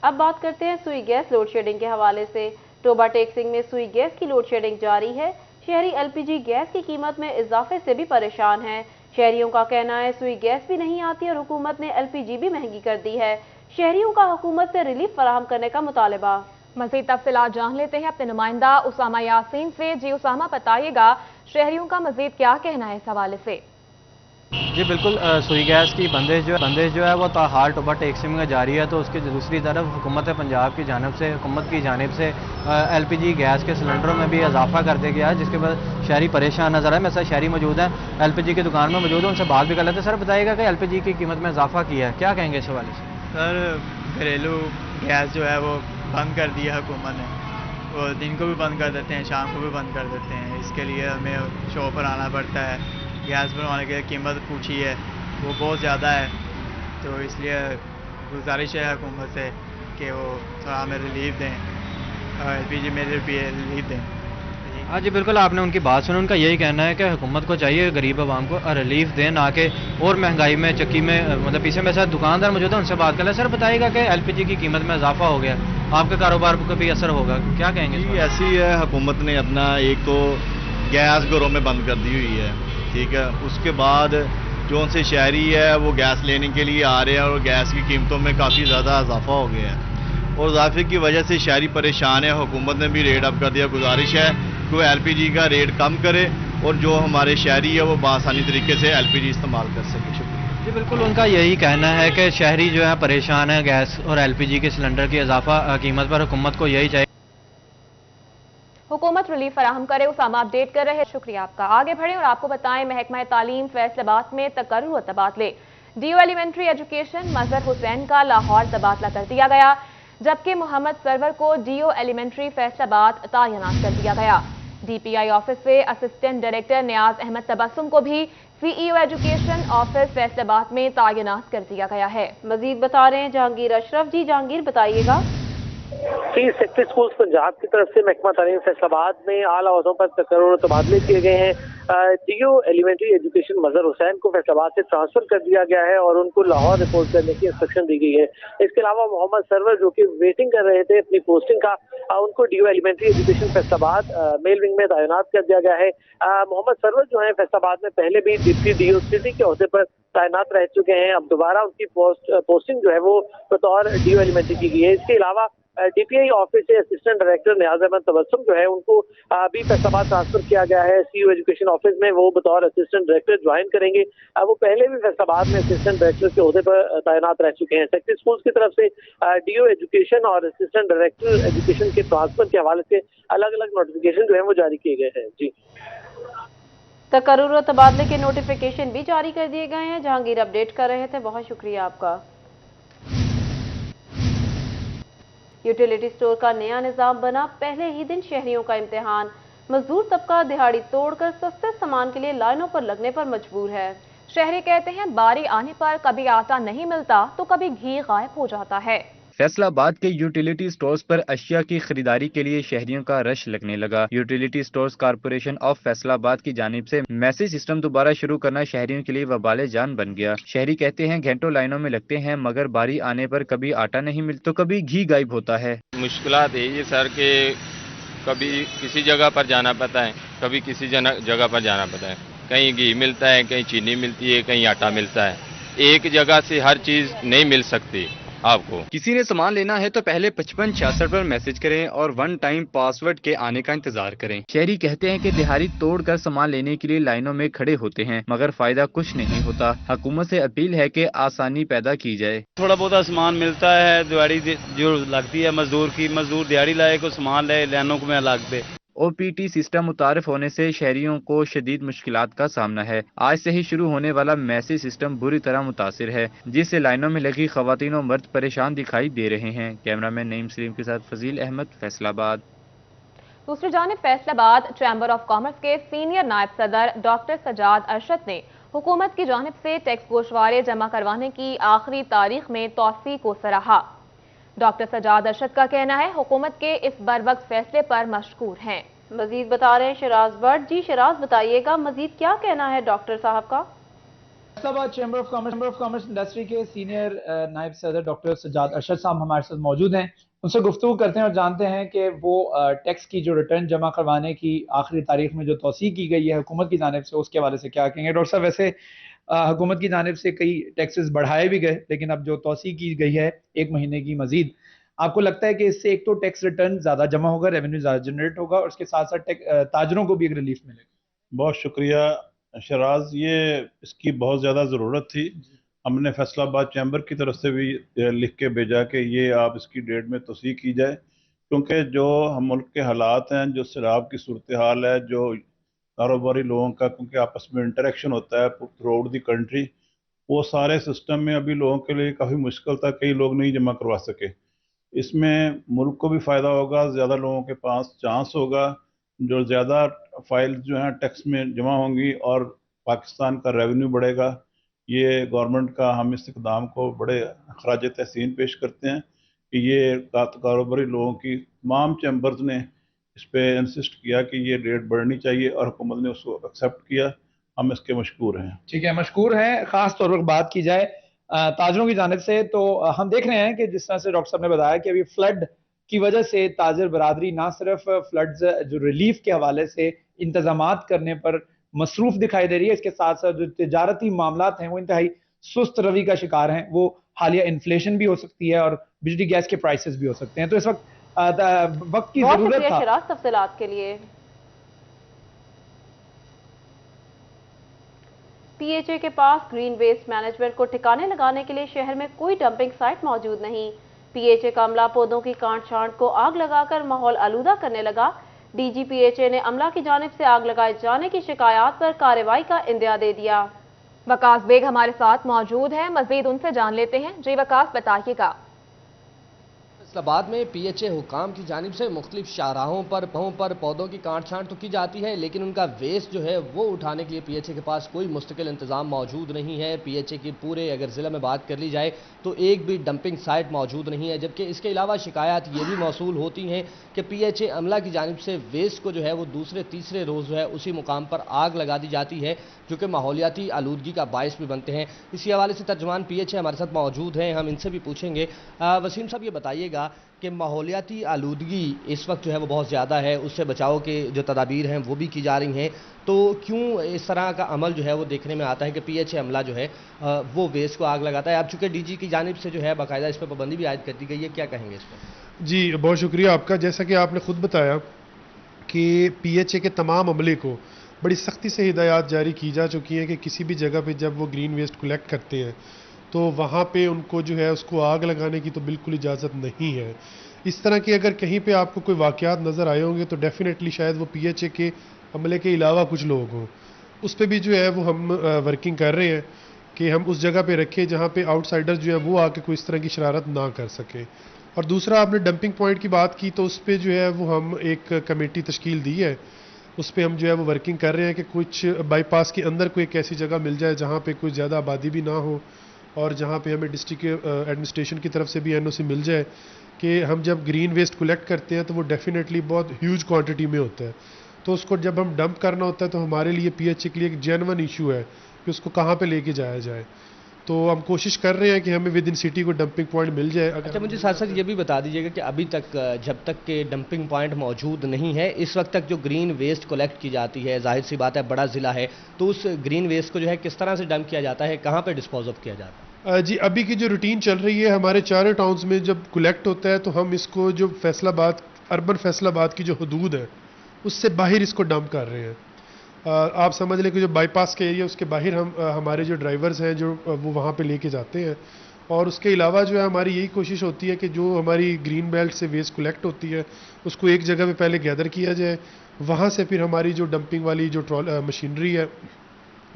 اب بات کرتے ہیں سوئی گیس لوڈ شیڈنگ کے حوالے سے۔ ٹوبہ ٹیک سنگھ میں سوئی گیس کی لوڈ شیڈنگ جاری ہے۔ شہری ایل پی جی گیس کی قیمت میں اضافے سے بھی پریشان ہیں۔ شہریوں کا کہنا ہے سوئی گیس بھی نہیں آتی اور حکومت نے ایل پی جی بھی مہنگی کر دی ہے۔ شہریوں کا حکومت سے ریلیف فراہم کرنے کا مطالبہ۔ مزید تفصیلات جان لیتے ہیں اپنے نمائندہ اسامہ یاسین سے۔ جی اسامہ، بتائیے گا شہریوں کا مزید کیا کہنا ہے اس حوالے سے؟ جی بالکل، سوئی گیس کی بندش جو ہے وہ تاحال ٹوبہ ٹیک سنگھ میں جاری ہے، تو اس کی دوسری طرف حکومت پنجاب کی جانب سے ایل پی جی گیس کے سلنڈروں میں بھی اضافہ کر دیا گیا ہے، جس کے بعد شہری پریشان نظر آئے۔ میرے ساتھ شہری موجود ہیں، ایل پی جی کی دکان میں موجود ہیں، ان سے بات بھی کر لیتے ہیں۔ سر بتائیے گا کہ ایل پی جی کی قیمت میں اضافہ کیا ہے، کیا کہیں گے اس حوالے سے؟ سر گھریلو گیس جو ہے وہ بند کر دی ہے حکومت نے، وہ دن کو بھی بند کر دیتے ہیں، شام کو بھی بند کر دیتے ہیں۔ اس کے لیے ہمیں شاپ پر آنا پڑتا ہے۔ گیس بنوانے کے قیمت پوچھی ہے، وہ بہت زیادہ ہے، تو اس لیے گزارش ہے حکومت سے کہ وہ تھوڑا ہمیں ریلیف دیں، ایل پی جی میں ریلیف دیں۔ ہاں جی بالکل، آپ نے ان کی بات سنی۔ ان کا یہی کہنا ہے کہ حکومت کو چاہیے غریب عوام کو ریلیف دیں، نہ کہ اور مہنگائی میں چکی میں پیچھے میرے ساتھ دکاندار موجود ہیں، ان سے بات کر لیں۔ سر بتائیے گا کہ ایل پی جی کی قیمت میں اضافہ ہو گیا، آپ کے کاروبار کو بھی اثر ہوگا، کیا کہیں گے؟ ایسی ہے، حکومت نے اپنا ایک تو گیس گھروں میں بند کر دی ہوئی ہے، ٹھیک ہے، اس کے بعد جو ان سے شہری ہے وہ گیس لینے کے لیے آ رہے ہیں اور گیس کی قیمتوں میں کافی زیادہ اضافہ ہو گیا ہے، اور اضافے کی وجہ سے شہری پریشان ہے۔ حکومت نے بھی ریٹ اپ کر دیا۔ گزارش ہے کہ وہ ایل پی جی کا ریٹ کم کرے اور جو ہمارے شہری ہے وہ بآسانی طریقے سے ایل پی جی استعمال کر سکے۔ شکریہ۔ جی بالکل، ان کا یہی کہنا ہے کہ شہری جو ہے پریشان ہے گیس اور ایل پی جی کے سلنڈر کی اضافہ قیمت پر۔ حکومت کو یہی چاہیے حکومت ریلیف فراہم کرے۔ اسامہ اپڈیٹ کر رہے ہیں، شکریہ آپ کا۔ آگے بڑھیں اور آپ کو بتائیں محکمہ تعلیم فیصل آباد میں تقرر و تبادلے۔ ڈی او ایلیمنٹری ایجوکیشن مظہر حسین کا لاہور تبادلہ کر دیا گیا، جبکہ محمد سرور کو ڈی او ایلیمنٹری فیصل آباد تعینات کر دیا گیا۔ ڈی پی آئی آفس سے اسسٹنٹ ڈائریکٹر نیاز احمد تبسم کو بھی سی ای او ایجوکیشن آفس فیصل آباد میں تعینات کر دیا گیا ہے۔ مزید بتا رہے ہیں جہانگیر اشرف۔ جی جہانگیر، بتائیے گا۔ سیکٹری اسکولز پنجاب کی طرف سے محکمہ تعلیم فیصل آباد میں اعلیٰ عہدوں پر تقرر و تبادلے کیے گئے ہیں۔ ڈی او ایلیمنٹری ایجوکیشن مظہر حسین کو فیصل آباد سے ٹرانسفر کر دیا گیا ہے اور ان کو لاہور رپورٹ کرنے کی انسٹرکشن دی گئی ہے۔ اس کے علاوہ محمد سرور جو کہ ویٹنگ کر رہے تھے اپنی پوسٹنگ کا، ان کو D O elementary education Faisal آباد میل ونگ میں تعینات کر دیا گیا ہے۔ محمد سرور جو ہیں فیصل آباد میں پہلے بھی ڈپٹی ڈی او سٹی کے عہدے پر تعینات رہ چکے ہیں، اب دوبارہ ان کی پوسٹنگ جو ہے وہ بطور ڈی او ایلیمنٹری کی گئی ہے۔ اس کے علاوہ ڈی پی آئی آفس سے اسسٹنٹ ڈائریکٹر نیاز احمد تبسم جو ہے ان کو ابھی فیصل آباد ٹرانسفر کیا گیا ہے سی او ایجوکیشن آفس میں، وہ بطور اسسٹنٹ ڈائریکٹر جوائن کریں گے۔ وہ پہلے بھی فیصل آباد میں اسسٹنٹ ڈائریکٹر کے عہدے پر تعینات رہ چکے ہیں۔ سیکٹری اسکولز کی طرف سے ڈی او ایجوکیشن اور اسسٹنٹ ڈائریکٹر ایجوکیشن کے ٹرانسفر کے حوالے سے الگ الگ نوٹیفیکیشن جو ہے وہ جاری کیے گئے ہیں۔ جی تقرر و تبادلے کے نوٹیفیکیشن بھی جاری کر دیے گئے ہیں۔ جہانگیر اپڈیٹ کر رہے تھے، بہت شکریہ آپ کا۔ یوٹیلیٹی سٹور کا نیا نظام بنا، پہلے ہی دن شہریوں کا امتحان۔ مزدور طبقہ دہاڑی توڑ کر سستے سامان کے لیے لائنوں پر لگنے پر مجبور ہے۔ شہری کہتے ہیں باری آنے پر کبھی آٹا نہیں ملتا تو کبھی گھی غائب ہو جاتا ہے۔ فیصل آباد کے یوٹیلیٹی سٹورز پر اشیاء کی خریداری کے لیے شہریوں کا رش لگنے لگا۔ Utility stores corporation of Faisal آباد کی جانب سے میسج سسٹم دوبارہ شروع کرنا شہریوں کے لیے وبال جان بن گیا۔ شہری کہتے ہیں گھنٹوں لائنوں میں لگتے ہیں مگر باری آنے پر کبھی آٹا نہیں ملتا تو کبھی گھی غائب ہوتا ہے۔ مشکلات یہی ہے سر کہ کبھی کسی جگہ پر جانا پڑتا ہے، کبھی کسی جگہ پر جانا پڑتا ہے، کہیں گھی ملتا ہے، کہیں چینی ملتی ہے، کہیں آٹا ملتا ہے، ایک جگہ سے ہر چیز نہیں مل سکتی آپ کو۔ کسی نے سامان لینا ہے تو پہلے 5566 پر میسج کریں اور ون ٹائم پاسورڈ کے آنے کا انتظار کریں۔ شہری کہتے ہیں کہ دہاڑی توڑ کر سامان لینے کے لیے لائنوں میں کھڑے ہوتے ہیں مگر فائدہ کچھ نہیں ہوتا۔ حکومت سے اپیل ہے کہ آسانی پیدا کی جائے۔ تھوڑا بہت سامان ملتا ہے، دہاڑی جو لگتی ہے مزدور کی، مزدور دہاڑی لائے کو سامان لے، لائنوں کو میں لگ دے۔ او پی ٹی سسٹم متعارف ہونے سے شہریوں کو شدید مشکلات کا سامنا ہے۔ آج سے ہی شروع ہونے والا میسج سسٹم بری طرح متاثر ہے جس سے لائنوں میں لگی خواتین و مرد پریشان دکھائی دے رہے ہیں۔ کیمرامین نعیم سلیم کے ساتھ فضیل احمد، فیصل آباد۔ دوسری جانب فیصل آباد چیمبر آف کامرس کے سینئر نائب صدر ڈاکٹر سجاد ارشد نے حکومت کی جانب سے ٹیکس گوشوارے جمع کروانے کی آخری تاریخ میں توسیع کو سراہا۔ ڈاکٹر سجاد ارشد کا کہنا ہے حکومت کے اس بروقت فیصلے پر مشکور ہیں۔ مزید بتا رہے ہیں شراز بٹ۔ جی شراز، بتائیے گا مزید کیا کہنا ہے ڈاکٹر صاحب کا؟ फैसला बात चैम्बर ऑफ कॉमर्स इंडस्ट्री के सीनियर नायब सदर डॉक्टर सज्जाद अरशद साहब हमारे साथ मौजूद हैं। उनसे गुफ्तगू करते हैं और जानते हैं कि वो टैक्स की जो रिटर्न जमा करवाने की आखिरी तारीख में जो तौसीह की गई है हुकूमत की जानिब से, उसके हवाले से क्या कहेंगे। डॉक्टर साहब, वैसे हुकूमत की जानिब से कई टैक्सेस बढ़ाए भी गए, लेकिन अब जो तौसीह की गई है 1 महीने की मजीद, आपको लगता है कि इससे एक तो टैक्स रिटर्न ज्यादा जमा होगा, रेवेन्यू ज्यादा जनरेट होगा, और उसके साथ साथ ताजरों को भी एक रिलीफ मिलेगा? बहुत शुक्रिया शराज, ये इसकी बहुत ज़्यादा ज़रूरत थी। हमने फैसलाबाद चैम्बर की तरफ से भी लिख के भेजा कि ये आप इसकी डेट में तौसीह की जाए, क्योंकि जो हम मुल्क के हालात हैं, जो सैलाब की सूरत हाल है, जो कारोबारी लोगों का क्योंकि आपस में इंटरेक्शन होता है थ्रू आउट द कंट्री, वो सारे सिस्टम में अभी लोगों के लिए काफ़ी मुश्किल था, कई लोग नहीं जमा करवा सके। इसमें मुल्क को भी फ़ायदा होगा, ज़्यादा लोगों के पास चांस होगा, जो ज़्यादा फाइल्स जो हैं टैक्स में जमा होंगी और पाकिस्तान का रेवेन्यू बढ़ेगा। ये गवर्नमेंट का हम इस इक़दाम को बड़े खराज तहसीन पेश करते हैं कि ये कारोबारी लोगों की तमाम चैम्बर्स ने इस पर इंसिस्ट किया कि ये रेट बढ़नी चाहिए और हुकूमत ने उसको एक्सेप्ट किया। हम इसके मशकूर हैं। ठीक है, मशकूर हैं। ख़ास तौर पर बात की जाए ताजरों की जानिब से, तो हम देख रहे हैं कि जिस तरह से डॉक्टर साहब ने बताया कि अभी फ्लड की वजह से ताजर बरादरी ना सिर्फ फ्लड्स जो रिलीफ के हवाले से इंतजामात करने पर मसरूफ दिखाई दे रही है, इसके साथ साथ जो तिजारती मामलात हैं वो इंतहाई सुस्त रवि का शिकार हैं। वो हालिया इन्फ्लेशन भी हो सकती है और बिजली गैस के प्राइसेस भी हो सकते हैं। तो इस वक्त की जरूरत था। तफसीलात के लिए पीएचए के पास ग्रीन वेस्ट मैनेजमेंट को ठिकाने लगाने के लिए शहर में कोई डंपिंग साइट मौजूद नहीं। पीएचए का अमला पौधों की काट छांट को आग लगाकर माहौल आलूदा करने लगा। डीजी पीएचए ने अमला की जानिब से आग लगाए जाने की शिकायत पर कार्रवाई का इंदिया दे दिया। वकास बेग हमारे साथ मौजूद हैं, मजीद उनसे जान लेते हैं। जी वकास, बताइएगा। फैसलाबाद में पीएचए हुकाम की जानिब से मुख्तलिफ शाहराहों पर पौधों की काट छांट तो की जाती है, लेकिन उनका वेस्ट जो है वो उठाने के लिए पीएचए के पास कोई मुस्तकिल इंतजाम मौजूद नहीं है। पीएचए की पूरे अगर ज़िला में बात कर ली जाए तो एक भी डंपिंग साइट मौजूद नहीं है, जबकि इसके अलावा शिकायत ये भी मौसूल होती हैं कि पीएचए अमला की जानिब से वेस्ट को जो है वो दूसरे तीसरे रोज़ जो है उसी मुकाम पर आग लगा दी जाती है, जो कि माहौलियाती आलूदगी का बायस भी बनते हैं। इसी हवाले से तर्जुमान पीएचए हमारे साथ मौजूद हैं, हम इनसे भी पूछेंगे। वसीम साहब, ये बताइएगा कि माहौलियाती आलूदगी इस वक्त जो है वो बहुत ज़्यादा है, उससे बचाव के जो तदाबीर हैं वो भी की जा रही हैं, तो क्यों इस तरह का अमल जो है वो देखने में आता है कि पीएचए अमला जो है वो वेस्ट को आग लगाता है? अब चूँकि डीजी की जानिब से जो है बाकायदा इस पर पाबंदी भी आयद कर दी गई है, क्या कहेंगे इस पर? जी बहुत शुक्रिया आपका। जैसा कि आपने खुद बताया कि पीएचए के तमाम अमले को बड़ी सख्ती से हिदायत जारी की जा चुकी हैं कि किसी भी जगह पे जब वो ग्रीन वेस्ट कलेक्ट करते हैं तो वहाँ पे उनको जो है उसको आग लगाने की तो बिल्कुल इजाज़त नहीं है। इस तरह के अगर कहीं पे आपको कोई वाक़यात नज़र आए होंगे तो डेफिनेटली शायद वो पीएचए के अमले के अलावा कुछ लोग हों। उस पर भी जो है वो हम वर्किंग कर रहे हैं कि हम उस जगह पे रखें जहाँ पे आउटसाइडर जो है वो आके कोई इस तरह की शरारत ना कर सके। और दूसरा, आपने डंपिंग पॉइंट की बात की, तो उस पर जो है वो हम एक कमेटी तश्कील दी है, उस पर हम जो है वो वर्किंग कर रहे हैं कि कुछ बाईपास के अंदर कोई एक ऐसी जगह मिल जाए जहाँ पे कोई ज़्यादा आबादी भी ना हो और जहाँ पे हमें डिस्ट्रिक्ट एडमिनिस्ट्रेशन की तरफ से भी एनओसी मिल जाए कि हम जब ग्रीन वेस्ट कलेक्ट करते हैं तो वो डेफिनेटली बहुत ह्यूज क्वांटिटी में होता है, तो उसको जब हम डंप करना होता है तो हमारे लिए पीएचए के लिए एक जेन्युइन इशू है कि उसको कहाँ पे लेके जाया जाए। तो हम कोशिश कर रहे हैं कि हमें विद इन सिटी को डंपिंग पॉइंट मिल जाए। अच्छा, मुझे साथ साथ ये भी बता दीजिएगा कि अभी तक जब तक के डंपिंग पॉइंट मौजूद नहीं है, इस वक्त तक जो ग्रीन वेस्ट कलेक्ट की जाती है, जाहिर सी बात है बड़ा ज़िला है, तो उस ग्रीन वेस्ट को जो है किस तरह से डंप किया जाता है, कहाँ पर डिस्पोज ऑफ किया जाता है? जी, अभी की जो रूटीन चल रही है हमारे चारों टाउन्स में जब कलेक्ट होता है तो हम इसको जो फैसलाबाद अर्बन फैसलाबाद की जो हदूद है उससे बाहर इसको डंप कर रहे हैं। आप समझ लें कि जो बाईपास के एरिया उसके बाहर हम हमारे जो ड्राइवर्स हैं जो वो वहाँ पे लेके जाते हैं, और उसके अलावा जो है हमारी यही कोशिश होती है कि जो हमारी ग्रीन बेल्ट से वेस्ट कलेक्ट होती है उसको एक जगह पे पहले गैदर किया जाए, वहाँ से फिर हमारी जो डंपिंग वाली जो मशीनरी है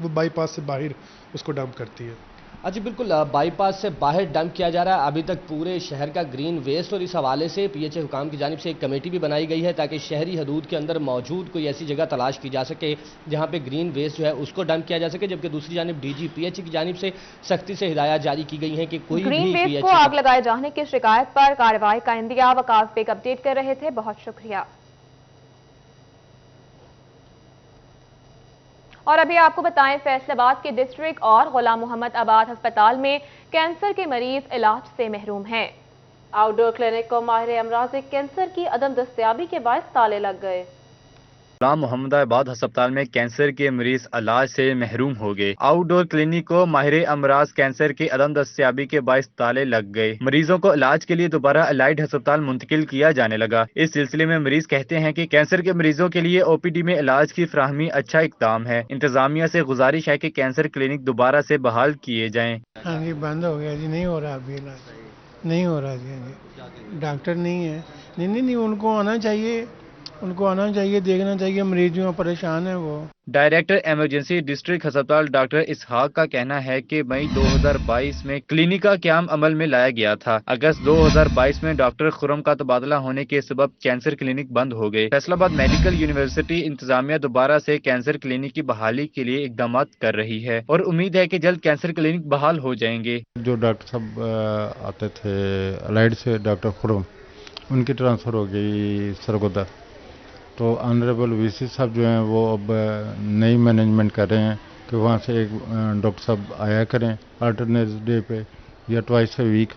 वो बाईपास से बाहर उसको डंप करती है। अच्छा, बिल्कुल बाईपास से बाहर डंप किया जा रहा है अभी तक पूरे शहर का ग्रीन वेस्ट, और इस हवाले से पीएचए हुकाम की जानिब से एक कमेटी भी बनाई गई है ताकि शहरी हदूद के अंदर मौजूद कोई ऐसी जगह तलाश की जा सके जहां पे ग्रीन वेस्ट जो है उसको डंप किया जा सके, जबकि दूसरी जानिब डीजी पीएचए की जानिब से सख्ती से हिदायत जारी की गई है कि कोई ग्रीन वेस्ट को आग लगाए जाने की शिकायत पर कार्रवाई का इंदिया वकास बेग अपडेट कर रहे थे, बहुत शुक्रिया। और अभी आपको बताएं, फैसलाबाद के डिस्ट्रिक्ट और गुलाम मोहम्मद आबाद अस्पताल में कैंसर के मरीज इलाज से महरूम हैं। आउटडोर क्लिनिक को माहिर अमराज कैंसर की अदम दस्तयाबी के बायस ताले लग गए। गुलाम मोहम्मद आबाद अस्पताल में कैंसर के मरीज इलाज से महरूम हो गए। आउटडोर क्लिनिक को माहिर अमराज कैंसर की अदम दस्तयाबी के बायस ताले लग गए। मरीजों को इलाज के लिए दोबारा अलाइड अस्पताल मुंतकिल किया जाने लगा। इस सिलसिले में मरीज कहते हैं कि कैंसर के मरीजों के लिए ओपीडी में इलाज की फ्राहमी अच्छा इकदाम है। इंतजामिया से गुजारिश है कि कैंसर क्लिनिक दोबारा से बहाल किए जाएं। हाँ जी, बंद हो गया जी, नहीं हो रहा अभी इलाज, नहीं हो रहा जी, डॉक्टर नहीं है। नहीं, उनको आना चाहिए, देखना चाहिए, मरीज जो परेशान है वो। डायरेक्टर इमरजेंसी डिस्ट्रिक्ट अस्पताल डॉक्टर इसहाक का कहना है कि मई 2022 में क्लिनिक का क़याम अमल में लाया गया था। अगस्त 2022 में डॉक्टर खुरम का तबादला होने के सबब कैंसर क्लिनिक बंद हो गए। फैसलाबाद मेडिकल यूनिवर्सिटी इंतजामिया दोबारा से कैंसर क्लिनिक की बहाली के लिए इकदाम कर रही है और उम्मीद है कि जल्द कैंसर क्लिनिक बहाल हो जाएंगे। जो डॉक्टर साहब आते थे अलाइड से, डॉक्टर खुरम, उनकी ट्रांसफ़र हो गई सरगोदा, तो ऑनरेबल वीसी साहब जो हैं वो अब नई मैनेजमेंट कर रहे हैं कि वहाँ से एक डॉक्टर साहब आया करें अल्टरनेट डे पे या ट्वाइस ए वीक,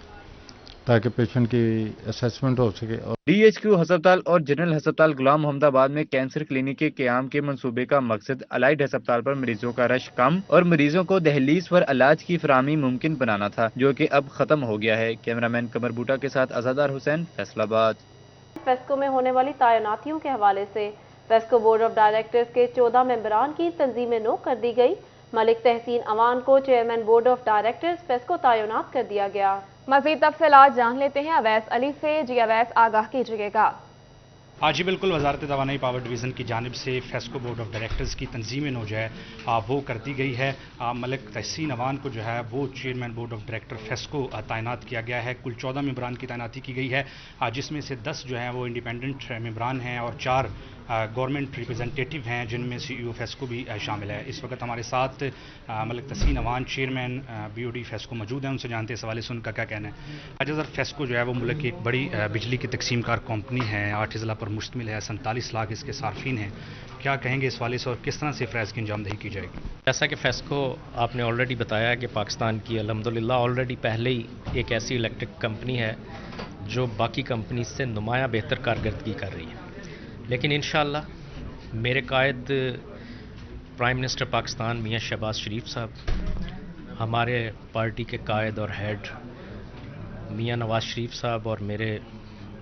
ताकि पेशेंट की असेसमेंट हो सके। और DHQ अस्पताल और जनरल अस्पताल गुलाम मोहम्मद आबाद में कैंसर क्लिनिक के क़याम के मंसूबे का मकसद अलाइड अस्पताल पर मरीजों का रश कम और मरीजों को दहलीज पर इलाज की फराहमी मुमकिन बनाना था, जो कि अब खत्म हो गया है। कैमरामैन कमर बूटा के साथ अज़ादार हुसैन, फैसलाबाद। फेस्को में होने वाली तैनातियों के हवाले से फेस्को बोर्ड ऑफ डायरेक्टर्स के 14 मेंबरान की तंजीमें नो कर दी गई। मलिक तहसीन अवान को chairman board of directors FESCO तैनात कर दिया गया। मज़ीद तफसीलात जान लेते हैं अवैस अली से। जी अवैस, आगाह कीजिएगा। हाँ जी बिल्कुल, वजारत तवानाई पावर डिवीज़न की जानिब से फेस्को बोर्ड ऑफ डायरेक्टर्स की तंजीम नो जो है वो कर दी गई है। मलिक तहसीन अवान को जो है वो chairman board of director FESCO तैनात किया गया है। कुल 14 मेंबरान की तैनाती की गई है, जिसमें से 10 जो हैं वो इंडिपेंडेंट मेंबरान हैं और 4 गवर्नमेंट रिप्रेजेंटेटिव हैं, जिनमें CEO फेस्को भी शामिल है। इस वक्त हमारे साथ मलिक तहसीन अवान चेयरमैन BOD फेस्को मौजूद हैं, उनसे जानते हैं इस हवाले से उनका क्या कहना है। अच्छा सर, फेस्को जो है वो मुल्क की एक बड़ी बिजली की तकसीम कार कंपनी है, 8 अजला पर मुश्तमिल है, 47 लाख इसके सार्फिन हैं। क्या कहेंगे इस वाले से और किस तरह से फ़ैज़ की अंजामदही की जाएगी? जैसा कि फेस्को आपने ऑलरेडी बताया कि पाकिस्तान की अल्हम्दुलिल्लाह ऑलरेडी पहले ही एक ऐसी इलेक्ट्रिक कंपनी है जो बाकी कंपनी से नुमाया बेहतर कारकर्दगी कर रही है। लेकिन इंशाअल्लाह मेरे कायद प्राइम मिनिस्टर पाकिस्तान मियां शहबाज शरीफ साहब, हमारे पार्टी के कायद और हेड मियां नवाज शरीफ साहब और मेरे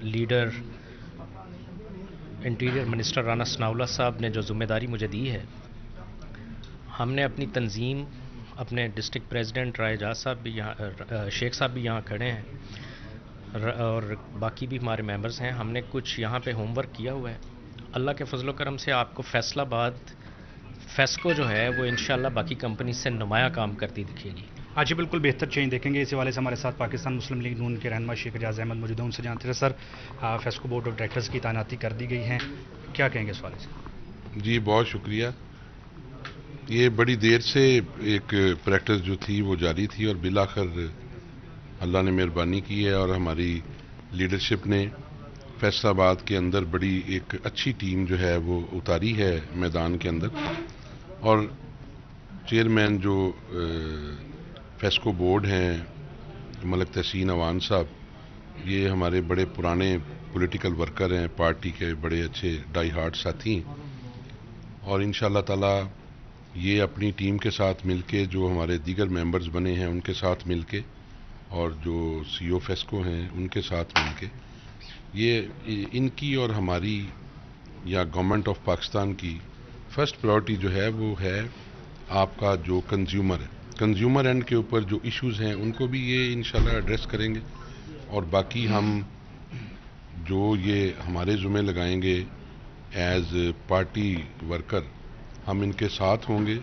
leader interior minister Rana Sanaullah साहब ने जो ज़िम्मेदारी मुझे दी है, हमने अपनी तंजीम, अपने डिस्ट्रिक्ट प्रेसिडेंट रायजाज साहब भी यहाँ, शेख साहब भी यहाँ खड़े हैं और बाकी भी हमारे मेंबर्स हैं, हमने कुछ यहाँ पे होमवर्क किया हुआ है। अल्लाह के फजल करम से आपको फैसलाबाद फेस्को जो है वो इंशाल्लाह बाकी कंपनी से नुमाया काम करती दिखेगी। हाँ जी बिल्कुल, बेहतर चेंज देखेंगे। इस हवाले से हमारे साथ पाकिस्तान मुस्लिम लीग नून के रहनुमा शेख एजाज अहमद मौजूद हैं, उनसे जानते हैं। Sir, FESCO board of directors की तैनाती कर दी गई है, क्या कहेंगे इस हवाले से? जी बहुत शुक्रिया। ये बड़ी देर से एक प्रैक्टिस जो थी वो जारी थी और बिलाखिर अल्लाह ने मेहरबानी की है और हमारी लीडरशिप ने फैसलाबाद के अंदर बड़ी एक अच्छी टीम जो है वो उतारी है मैदान के अंदर। और चेयरमैन जो फेस्को बोर्ड हैं मलिक तहसीन अवान साहब, ये हमारे बड़े पुराने पॉलिटिकल वर्कर हैं, पार्टी के बड़े अच्छे डाई हार्ट साथी, और इंशाअल्लाह ताला ये अपनी टीम के साथ मिलके जो हमारे दीगर मेंबर्स बने हैं उनके साथ मिलके और जो CEO फेस्को हैं उनके साथ मिलके ये इनकी और हमारी या गवर्नमेंट ऑफ पाकिस्तान की फर्स्ट प्रायोरिटी जो है वो है आपका जो कंज्यूमर है, कंज्यूमर एंड के ऊपर जो इश्यूज़ हैं उनको भी ये इंशाल्लाह एड्रेस करेंगे। और बाकी हम जो ये हमारे ज़ुम्मे लगाएंगे एज पार्टी वर्कर, हम इनके साथ होंगे।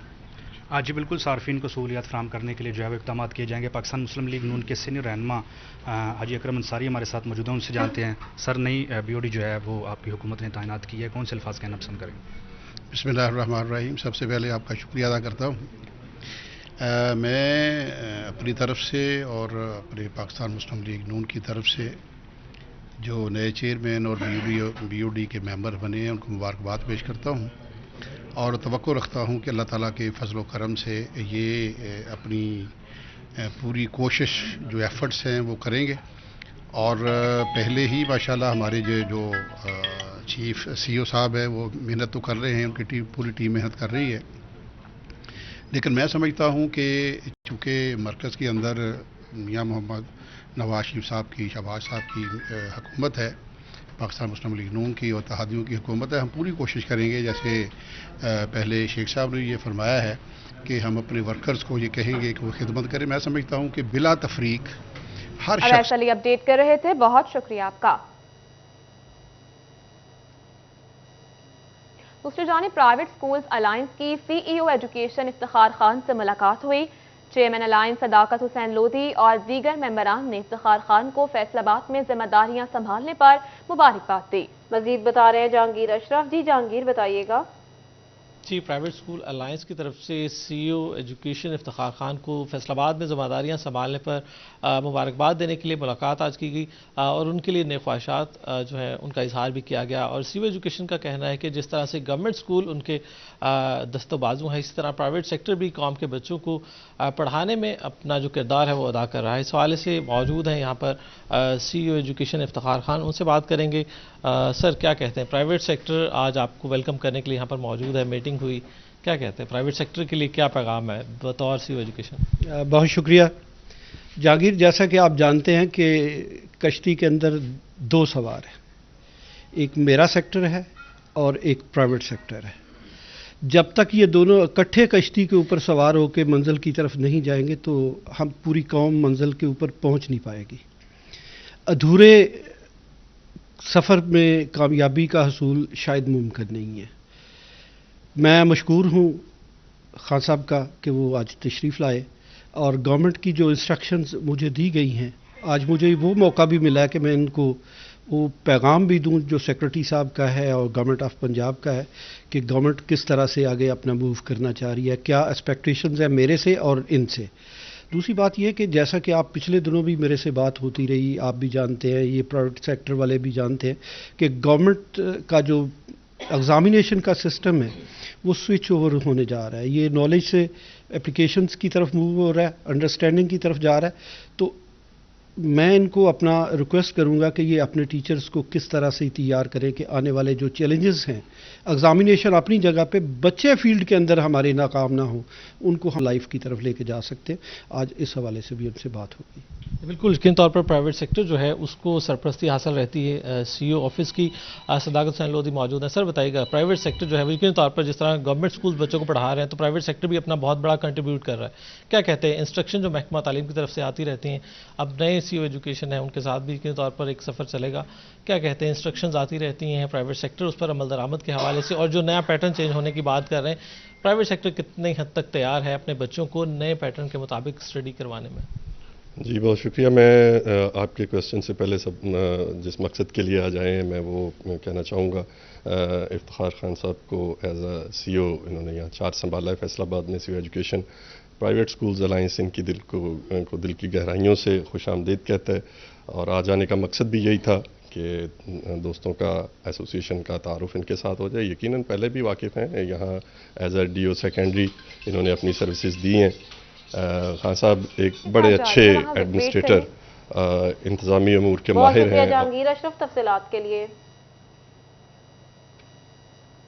जी बिल्कुल, सार्फिन को सहूलियात फराहम करने के लिए जो है वो इक़दाम किए जाएंगे। पाकिस्तान मुस्लिम लीग नून के सीनियर रहनुमा हाजी अकरम अंसारी हमारे साथ मौजूद हैं, उनसे जानते हैं। सर, नई BOD जो है वो आपकी हुकूमत ने तैनात की है, कौन से अल्फाज कहना पसंद करेंगे? बिस्मिल्लाहिर्रहमानिर्रहीम। सबसे पहले आपका शुक्रिया अदा करता हूँ। मैं अपनी तरफ से और अपने पाकिस्तान मुस्लिम लीग नून की तरफ से जो नए चेयरमैन और BOD के मेंबर बने हैं उनको मुबारकबाद पेश करता हूँ اور توقع رکھتا ہوں کہ اللہ تعالیٰ کے فضل و کرم سے یہ اپنی پوری کوشش جو ایفرٹس ہیں وہ کریں گے، اور پہلے ہی ماشاءاللہ ہمارے جو چیف CEO صاحب ہے وہ محنت تو کر رہے ہیں، ان کی پوری ٹیم محنت کر رہی ہے، لیکن میں سمجھتا ہوں کہ چونکہ مرکز کے اندر میاں محمد نواز شریف صاحب کی، شہباز صاحب کی حکومت ہے، پاکستان مسلم لیگ نون کی اور اتحادیوں کی حکومت ہے، ہم پوری کوشش کریں گے، جیسے پہلے شیخ صاحب نے یہ فرمایا ہے کہ ہم اپنے ورکرز کو یہ کہیں گے کہ وہ خدمت کریں۔ میں سمجھتا ہوں کہ بلا تفریق ہر شخص علی اپڈیٹ کر رہے تھے، بہت شکریہ آپ کا۔ دوسری جانب پرائیویٹ سکولز الائنس کی CEO ایجوکیشن افتخار خان سے ملاقات ہوئی۔ چیئرمین الائنس صداقت حسین لودھی اور دیگر ممبران نے افتخار خان کو فیصل آباد میں ذمہ داریاں سنبھالنے پر مبارکباد دی۔ مزید بتا رہے ہیں جہانگیر اشرف۔ جی جہانگیر بتائیے گا۔ جی، پرائیویٹ سکول الائنس کی طرف سے CEO ایجوکیشن افتخار خان کو فیصل آباد میں ذمہ داریاں سنبھالنے پر مبارکباد دینے کے لیے ملاقات آج کی گئی، اور ان کے لیے نیک خواہشات جو ہے ان کا اظہار بھی کیا گیا۔ اور CEO ایجوکیشن کا کہنا ہے کہ جس طرح سے گورنمنٹ سکول ان کے دست و بازو ہیں، اسی طرح پرائیویٹ سیکٹر بھی قوم کے بچوں کو پڑھانے میں اپنا جو کردار ہے وہ ادا کر رہا ہے۔ اس حوالے سے موجود ہیں یہاں پر CEO ایجوکیشن افتخار خان، ان سے بات کریں گے۔ سر کیا کہتے ہیں، پرائیویٹ سیکٹر آج آپ کو ویلکم کرنے کے لیے یہاں پر موجود ہے، میٹنگ ہوئی، کیا کہتے ہیں پرائیویٹ سیکٹر کے لیے کیا پیغام ہے بطور CEO ایجوکیشن؟ بہت شکریہ جہانگیر۔ جیسا کہ آپ جانتے ہیں کہ کشتی کے اندر دو سوار ہیں، ایک میرا سیکٹر ہے اور ایک پرائیویٹ سیکٹر ہے۔ جب تک یہ دونوں اکٹھے کشتی کے اوپر سوار ہو کے منزل کی طرف نہیں جائیں گے تو ہم پوری قوم منزل کے اوپر پہنچ نہیں پائے گی۔ ادھورے سفر میں کامیابی کا حصول شاید ممکن نہیں ہے۔ میں مشکور ہوں خان صاحب کا کہ وہ آج تشریف لائے، اور گورنمنٹ کی جو انسٹرکشنز مجھے دی گئی ہیں، آج مجھے وہ موقع بھی ملا ہے کہ میں ان کو وہ پیغام بھی دوں جو سیکرٹری صاحب کا ہے اور گورنمنٹ آف پنجاب کا ہے کہ گورنمنٹ کس طرح سے آگے اپنا موو کرنا چاہ رہی ہے، کیا ایکسپیکٹیشنز ہیں میرے سے اور ان سے۔ دوسری بات یہ کہ جیسا کہ آپ پچھلے دنوں بھی میرے سے بات ہوتی رہی، آپ بھی جانتے ہیں، یہ پرائیویٹ سیکٹر والے بھی جانتے ہیں کہ گورنمنٹ کا جو ایگزامینیشن کا سسٹم ہے وہ سوئچ اوور ہونے جا رہا ہے، یہ نالج سے اپلیکیشنز کی طرف موو ہو رہا ہے، انڈرسٹینڈنگ کی طرف جا رہا ہے۔ تو میں ان کو اپنا ریکویسٹ کروں گا کہ یہ اپنے ٹیچرز کو کس طرح سے تیار کریں کہ آنے والے جو چیلنجز ہیں، ایگزامینیشن اپنی جگہ پہ، بچے فیلڈ کے اندر ہمارے ناکام نہ ہوں، ان کو ہم لائف کی طرف لے کے جا سکتے ہیں۔ آج اس حوالے سے بھی ان سے بات ہوگی۔ بالکل، یقینی طور پر پرائیویٹ سیکٹر جو ہے اس کو سرپرستی حاصل رہتی ہے CEO آفس کی۔ صداقت حسین لودھی موجود ہیں۔ سر بتائیے گا، پرائیویٹ سیکٹر جو ہے وہ یقینی طور پر جس طرح گورنمنٹ سکول بچوں کو پڑھا رہے ہیں تو پرائیویٹ سیکٹر بھی اپنا بہت بڑا کنٹریبیوٹ کر رہا ہے، کیا کہتے ہیں انسٹرکشن جو محکمہ تعلیم کی طرف سے آتی رہتی ہیں، اب نئے CEO ایجوکیشن ہیں ان کے ساتھ بھی یقینی طور پر ایک سفر چلے گا، کیا کہتے ہیں انسٹرکشنز آتی رہتی ہیں پرائیویٹ سیکٹر اس پر عمل درآمد کے حوالے سے، اور جو نیا پیٹرن چینج ہونے کی بات کر رہے ہیں، پرائیویٹ سیکٹر کتنی حد تک تیار ہے اپنے بچوں کو نئے پیٹرن کے مطابق اسٹڈی کروانے میں؟ جی بہت شکریہ۔ میں آپ کے کویسچن سے پہلے جس مقصد کے لیے آ جائے ہیں میں وہ کہنا چاہوں گا، افتخار خان صاحب کو ایز اے CEO انہوں نے یہاں چارج سنبھالا ہے فیصل آباد میں، CEO education private schools alliance ان کی دل کی گہرائیوں سے خوش آمدید کہتا ہے، اور آ جانے کا مقصد بھی یہی تھا کہ دوستوں کا ایسوسیشن کا تعارف ان کے ساتھ ہو جائے۔ یقیناً پہلے بھی واقف ہیں، یہاں ایز اے DO سیکنڈری انہوں نے اپنی سروسز دی ہیں۔ خان صاحب ایک بڑے اچھے ایڈمنسٹریٹر، انتظامی امور کے ماہر ہیں۔ جہانگیر اشرف تفصیلات کے لیے۔